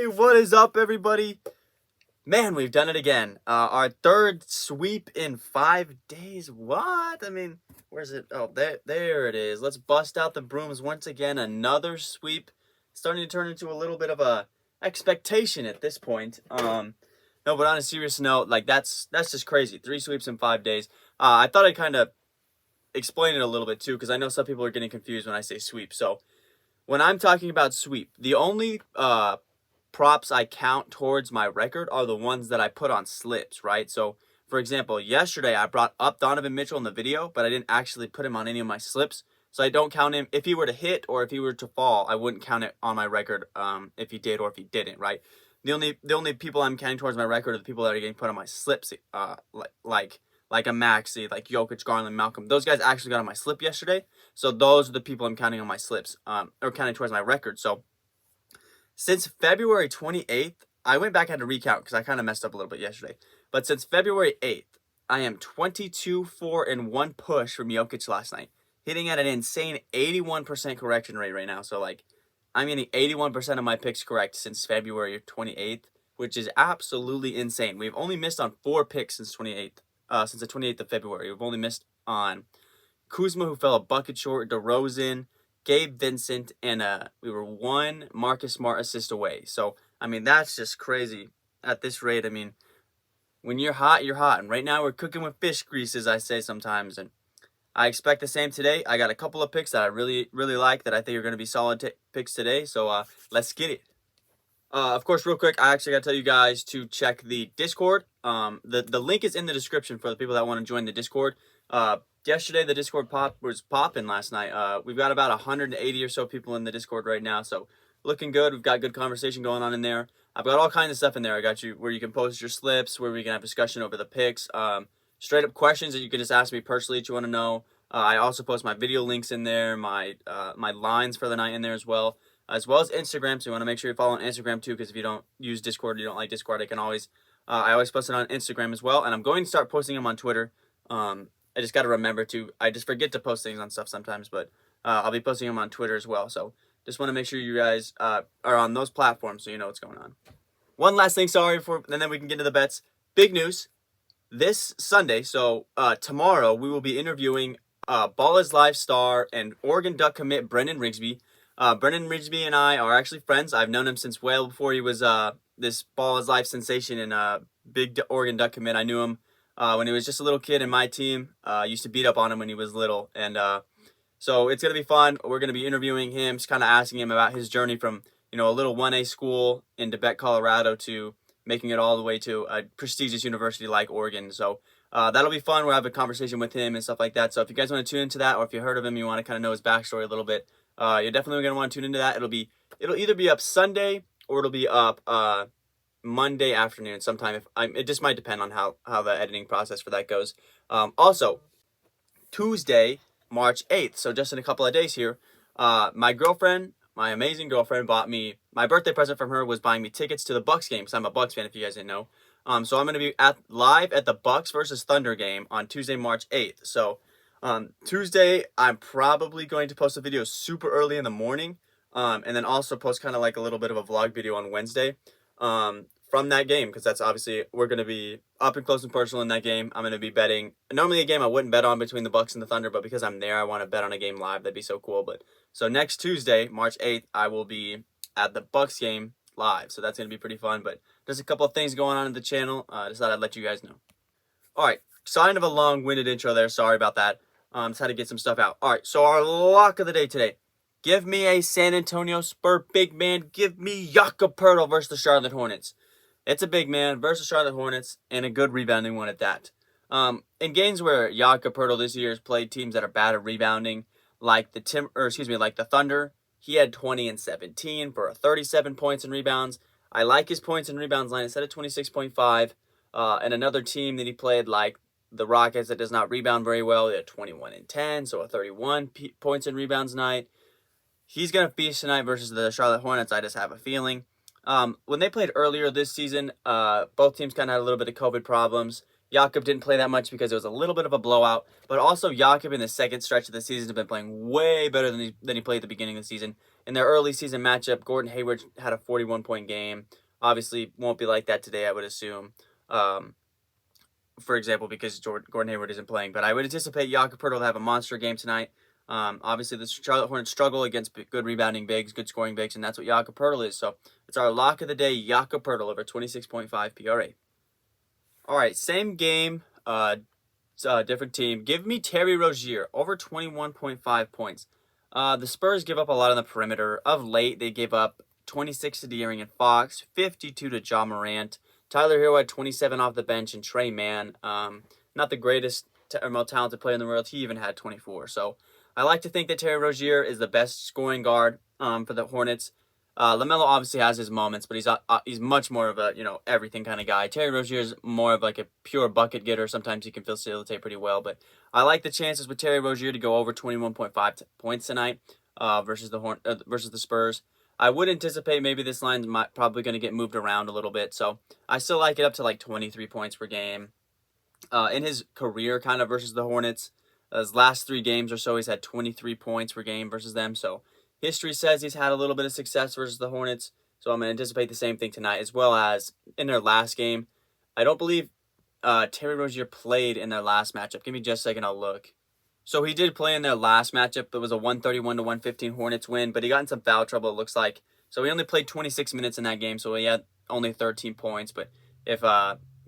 Hey, what is up, everybody? Man, we've done it again. Our third sweep in 5 days. What? I mean, where's it? Oh, there it is. Let's bust out the brooms once again. Another sweep. Starting to turn into a little bit of a expectation at this point. No, but on a serious note, like that's just crazy. 3 sweeps in 5 days. I thought I'd kind of explain it a little bit too, because I know some people are getting confused when I say sweep. So when I'm talking about sweep, the only props I count towards my record are the ones that I put on slips, right? So, for example, yesterday I brought up Donovan Mitchell in the video, but I didn't actually put him on any of my slips. So I don't count him. If he were to hit or if he were to fall, I wouldn't count it on my record if he did or if he didn't, right? The only people I'm counting towards my record are the people that are getting put on my slips, like a Maxey, like Jokic, Garland, Malcolm. Those guys actually got on my slip yesterday. So those are the people I'm counting on my slips, or counting towards my record. So since February 28th, I went back and had to recount because I kind of messed up a little bit yesterday. But since February 8th, I am 22-4-1 push from Jokic last night, hitting at an insane 81% correction rate right now. So, like, I'm getting 81% of my picks correct since February 28th, which is absolutely insane. We've only missed on 4 picks since the 28th of February. We've only missed on Kuzma, who fell a bucket short, DeRozan, Gabe Vincent, and we were 1 Marcus Smart assist away. So, I mean, that's just crazy at this rate. I mean, when you're hot, you're hot. And right now we're cooking with fish grease, as I say sometimes. And I expect the same today. I got a couple of picks that I really, really like that I think are going to be solid picks today. So, let's get it. Of course, real quick, I actually got to tell you guys to check the Discord. The link is in the description for the people that want to join the Discord. Yesterday, the Discord was popping last night. We've got about 180 or so people in the Discord right now, so looking good. We've got good conversation going on in there. I've got all kinds of stuff in there. I got you where you can post your slips, where we can have discussion over the picks, straight up questions that you can just ask me personally that you want to know. I also post my video links in there, my lines for the night in there as well as Instagram. So you want to make sure you follow on Instagram too, because if you don't use Discord, you don't like Discord, I always post it on Instagram as well, and I'm going to start posting them on Twitter. I just got to remember to. I just forget to post things on stuff sometimes, but I'll be posting them on Twitter as well. So just want to make sure you guys are on those platforms so you know what's going on. One last thing, and then we can get into the bets. Big news. This Sunday, so tomorrow, we will be interviewing Ball is Live star and Oregon Duck commit Brendan Rigsby. Brendan Rigsby and I are actually friends. I've known him since well before he was this Ball is Live sensation and big Oregon Duck commit. I knew him when he was just a little kid in my team. Used to beat up on him when he was little. And so it's going to be fun. We're going to be interviewing him, just kind of asking him about his journey from, a little 1A school in Tibet, Colorado to making it all the way to a prestigious university like Oregon. So that'll be fun. We'll have a conversation with him and stuff like that. So if you guys want to tune into that, or if you heard of him, you want to kind of know his backstory a little bit, you're definitely going to want to tune into that. It'll either be up Sunday or it'll be up Monday afternoon sometime. It just might depend on how the editing process for that goes. Also, Tuesday, March 8th, so just in a couple of days here, my amazing girlfriend, bought me, my birthday present from her was buying me tickets to the Bucks game, because I'm a Bucks fan, if you guys didn't know. So I'm going to be live at the Bucks versus Thunder game on Tuesday, March 8th. So Tuesday, I'm probably going to post a video super early in the morning, and then also post kind of like a little bit of a vlog video on Wednesday from that game, because that's obviously, we're going to be up and close and personal in that game. I'm going to be betting, normally a game I wouldn't bet on between the Bucks and the Thunder, but because I'm there, I want to bet on a game live. That'd be so cool. But so next Tuesday, March 8th, I will be at the Bucks game live, so that's going to be pretty fun. But there's a couple of things going on in the channel. Just thought I'd let you guys know. All right, kind of a long-winded intro there. Sorry about that. Just had to get some stuff out. All right, so our lock of the day today. Give me a San Antonio Spur big man. Give me Jakob Poeltl versus the Charlotte Hornets. It's a big man versus Charlotte Hornets, and a good rebounding one at that. In games where Jakob Poeltl this year has played teams that are bad at rebounding, like the Thunder, he had 20 and 17 for 37 points and rebounds. I like his points and rebounds line instead of 26.5. And another team that he played, like the Rockets, that does not rebound very well, they had 21 and 10, so a 31 points and rebounds night. He's going to feast tonight versus the Charlotte Hornets, I just have a feeling. When they played earlier this season, both teams kind of had a little bit of COVID problems. Jakob didn't play that much because it was a little bit of a blowout, but also Jakob in the second stretch of the season has been playing way better than he played at the beginning of the season. in their early season matchup, Gordon Hayward had a 41-point game. Obviously, won't be like that today, I would assume. For example, because Gordon Hayward isn't playing. But I would anticipate Jakob Poeltl to have a monster game tonight. Obviously, the Charlotte Hornets struggle against good rebounding bigs, good scoring bigs, and that's what Jakob Poeltl is. So it's our lock of the day, Jakob Poeltl over 26.5 PRA. All right, same game, different team. Give me Terry Rozier over 21.5 points. The Spurs give up a lot on the perimeter. Of late, they gave up 26 to De'Aaron and Fox, 52 to Ja Morant. Tyler Hero had 27 off the bench, and Trey Mann, not the greatest or most talented player in the world, he even had 24. So I like to think that Terry Rozier is the best scoring guard for the Hornets. LaMelo obviously has his moments, but he's much more of a everything kind of guy. Terry Rozier is more of like a pure bucket getter. Sometimes he can facilitate pretty well, but I like the chances with Terry Rozier to go over 21.5 points tonight versus the Spurs. I would anticipate maybe this line's probably going to get moved around a little bit, so I still like it up to like 23 points per game. In his career, kind of versus the Hornets, his last 3 games or so, he's had 23 points per game versus them. So history says he's had a little bit of success versus the Hornets. So I'm going to anticipate the same thing tonight, as well as in their last game. I don't believe Terry Rozier played in their last matchup. Give me just a second, I'll look. So he did play in their last matchup. It was a 131 to 115 Hornets win, but he got in some foul trouble, it looks like. So he only played 26 minutes in that game, so he had only 13 points. But if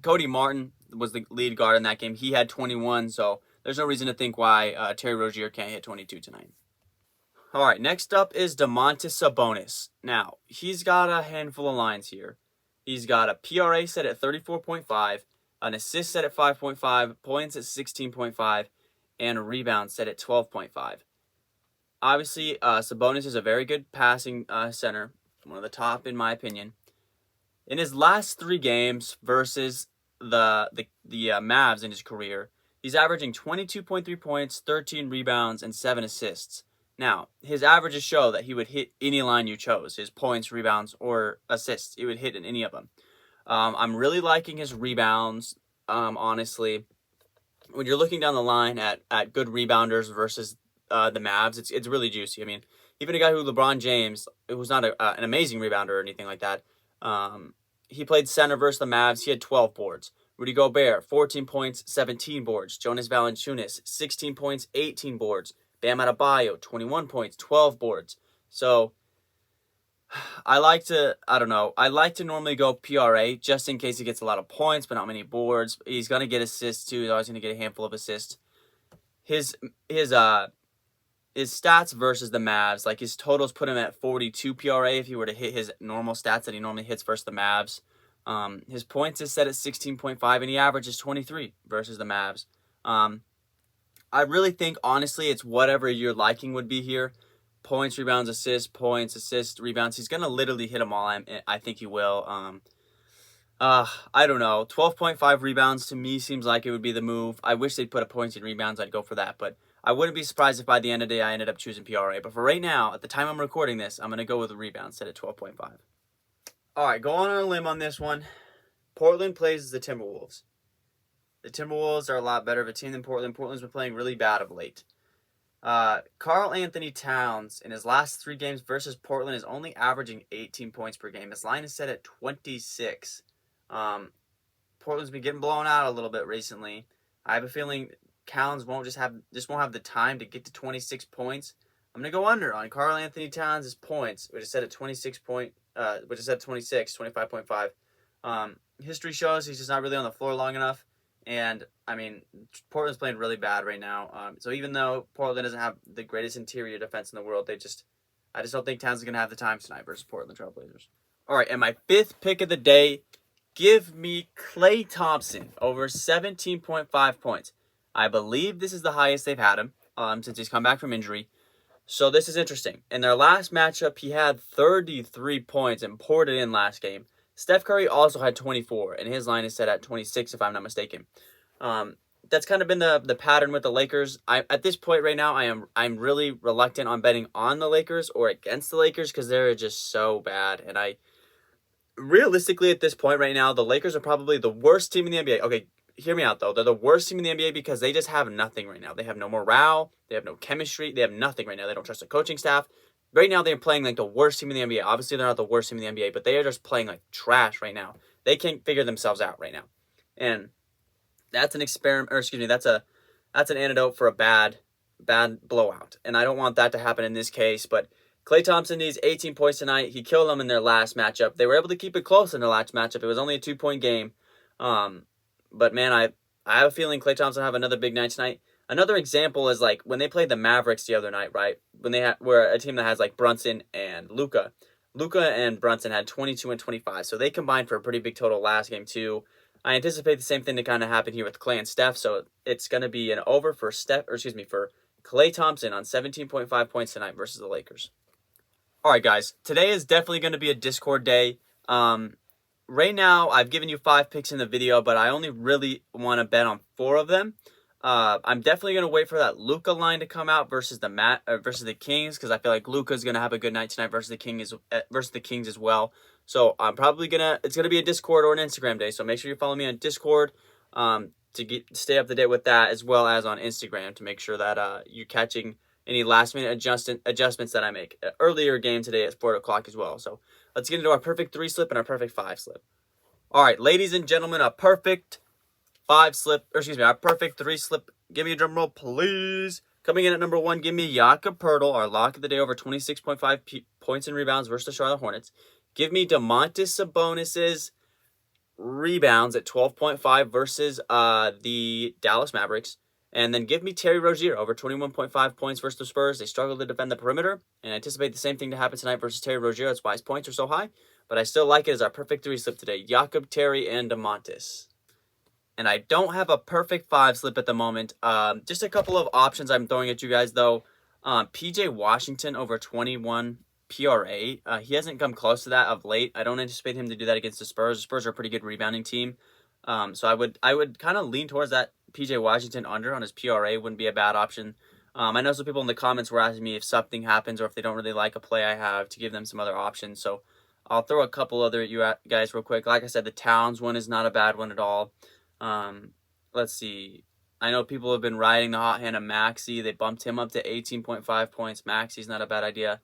Cody Martin was the lead guard in that game, he had 21, so there's no reason to think why Terry Rozier can't hit 22 tonight. All right, next up is Domantas Sabonis. Now, he's got a handful of lines here. He's got a PRA set at 34.5, an assist set at 5.5, points at 16.5, and a rebound set at 12.5. Obviously, Sabonis is a very good passing center, one of the top in my opinion. In his last 3 games versus the Mavs in his career, he's averaging 22.3 points, 13 rebounds, and 7 assists. Now, his averages show that he would hit any line you chose, his points, rebounds, or assists. He would hit in any of them. I'm really liking his rebounds, honestly. When you're looking down the line at good rebounders versus the Mavs, it's really juicy. I mean, even a guy who LeBron James, who's not an amazing rebounder or anything like that, he played center versus the Mavs. He had 12 boards. Rudy Gobert, 14 points, 17 boards. Jonas Valanciunas, 16 points, 18 boards. Bam Adebayo, 21 points, 12 boards. So I like to normally go PRA just in case he gets a lot of points but not many boards. He's going to get assists too. He's always going to get a handful of assists. His stats versus the Mavs, like his totals put him at 42 PRA if he were to hit his normal stats that he normally hits versus the Mavs. His points is set at 16.5 and he averages 23 versus the Mavs. I really think, honestly, it's whatever your liking would be here. Points, rebounds, assists, points, assists, rebounds. He's going to literally hit them all. I think he will. I don't know. 12.5 rebounds to me seems like it would be the move. I wish they'd put a points and rebounds. I'd go for that. But I wouldn't be surprised if by the end of the day I ended up choosing PRA. But for right now, at the time I'm recording this, I'm going to go with the rebound set at 12.5. All right, going on a limb on this one. Portland plays the Timberwolves. The Timberwolves are a lot better of a team than Portland. Portland's been playing really bad of late. Karl Anthony Towns, in his last 3 games versus Portland, is only averaging 18 points per game. His line is set at 26. Portland's been getting blown out a little bit recently. I have a feeling Towns won't have the time to get to 26 points. I'm gonna go under on Karl Anthony Towns' points, which is set at 25.5. History shows he's just not really on the floor long enough. And, I mean, Portland's playing really bad right now. So even though Portland doesn't have the greatest interior defense in the world, I just don't think Towns is going to have the time tonight versus Portland Trail Blazers. All right, and my 5th pick of the day, give me Klay Thompson over 17.5 points. I believe this is the highest they've had him since he's come back from injury. So this is interesting. In their last matchup, he had 33 points and poured it in last game. Steph Curry also had 24, and his line is set at 26, if I'm not mistaken. That's kind of been the pattern with the Lakers. At this point right now, I'm really reluctant on betting on the Lakers or against the Lakers because they're just so bad. And realistically, at this point right now, the Lakers are probably the worst team in the NBA. Okay, hear me out, though. They're the worst team in the NBA because they just have nothing right now. They have no morale. They have no chemistry. They have nothing right now. They don't trust the coaching staff. right now they're playing like the worst team in the NBA. Obviously, they're not the worst team in the NBA, but they are just playing like trash right now. They can't figure themselves out right now, and that's an experiment. Or excuse me, that's an antidote for a bad blowout, and I don't want that to happen in this case. But Klay Thompson needs 18 points tonight. He killed them in their last matchup. They were able to keep it close in their last matchup. It was only a 2-point game, but man, I have a feeling Klay Thompson will have another big night tonight. Another example is like when they played the Mavericks the other night, right? When they were a team that has like Brunson and Luka. Luka and Brunson had 22 and 25, so they combined for a pretty big total last game too. I anticipate the same thing to kind of happen here with Klay and Steph, so it's going to be an over for for Klay Thompson on 17.5 points tonight versus the Lakers. All right, guys, today is definitely going to be a Discord day. Right now, I've given you 5 picks in the video, but I only really want to bet on 4 of them. I'm definitely going to wait for that Luka line to come out versus the Kings, because I feel like Luka's going to have a good night tonight versus the Kings as well. So I'm probably it's going to be a Discord or an Instagram day. So make sure you follow me on Discord to stay up to date with that, as well as on Instagram to make sure that you're catching any last minute adjustments that I make. Earlier game today at 4 o'clock as well. So let's get into our perfect 3 slip and our perfect 5 slip. All right, ladies and gentlemen, a perfect 5 slip, or excuse me, our perfect 3 slip. Give me a drum roll, please. Coming in at number 1, give me Jakob Poeltl, our lock of the day, over 26.5 points and rebounds versus the Charlotte Hornets. Give me Domantas Sabonis's rebounds at 12.5 versus the Dallas Mavericks. And then give me Terry Rozier over 21.5 points versus the Spurs. They struggle to defend the perimeter, and I anticipate the same thing to happen tonight versus Terry Rozier. That's why his points are so high. But I still like it as our perfect 3 slip today. Jakob, Terry, and Domantas. And I don't have a perfect 5 slip at the moment. Just a couple of options I'm throwing at you guys, though. PJ Washington over 21 PRA. He hasn't come close to that of late. I don't anticipate him to do that against the Spurs. The Spurs are a pretty good rebounding team. So I would kind of lean towards that PJ Washington under on his PRA. Wouldn't be a bad option. I know some people in the comments were asking me if something happens or if they don't really like a play I have to give them some other options. So I'll throw a couple other at you guys real quick. Like I said, the Towns one is not a bad one at all. Let's see. I know people have been riding the hot hand of Maxey. They bumped him up to 18.5 points. Maxey's not a bad idea.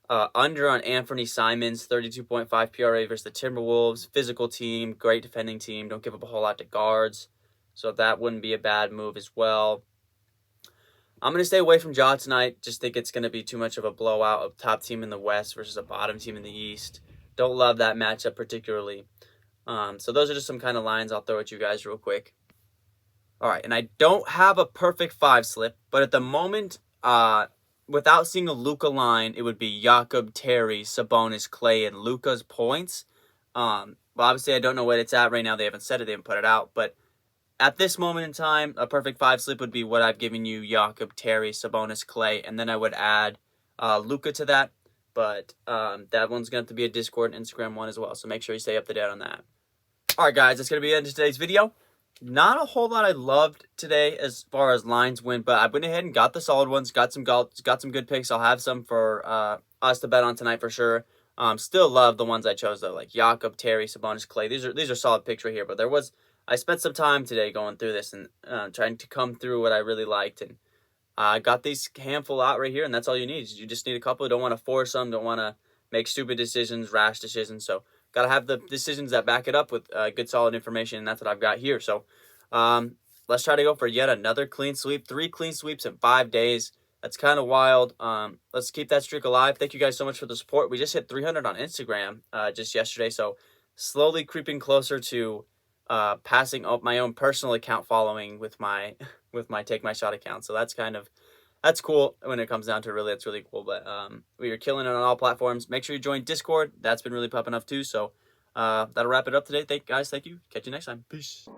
Under on Anthony Simons, 32.5 PRA versus the Timberwolves. Physical team, great defending team. Don't give up a whole lot to guards. So that wouldn't be a bad move as well. I'm going to stay away from Ja tonight. Just think it's going to be too much of a blowout of top team in the West versus a bottom team in the East. Don't love that matchup particularly. So those are just some kind of lines I'll throw at you guys real quick. All right, and I don't have a perfect 5 slip, but at the moment, without seeing a Luka line, it would be Jakob, Terry, Sabonis, Klay, and Luka's points. Well, obviously, I don't know what it's at right now. They haven't said it. They haven't put it out. But at this moment in time, a perfect 5 slip would be what I've given you, Jakob, Terry, Sabonis, Klay, and then I would add Luka to that. But that one's going to have to be a Discord and Instagram one as well, so make sure you stay up to date on that. All right, guys, that's going to be the end of today's video. Not a whole lot I loved today as far as lines went, but I went ahead and got the solid ones, got some good picks. I'll have some for us to bet on tonight for sure. Still love the ones I chose though, like Jakob, Terry, Sabonis, Klay. These are solid picks right here. But I spent some time today going through this and trying to come through what I really liked, and I got these handful out right here, and that's all you need. You just need a couple. You don't want to force them. Don't want to make stupid decisions, rash decisions. So got to have the decisions that back it up with good, solid information, and that's what I've got here. So let's try to go for yet another clean sweep. 3 clean sweeps in 5 days. That's kind of wild. Let's keep that streak alive. Thank you guys so much for the support. We just hit 300 on Instagram just yesterday, so slowly creeping closer to passing up my own personal account following with my Take My Shot account. So that's cool when it comes down to it. Really, it's really cool. But we are killing it on all platforms. Make sure you join Discord. That's been really popping up too. So that'll wrap it up today. Thank you. Catch you next time. Peace.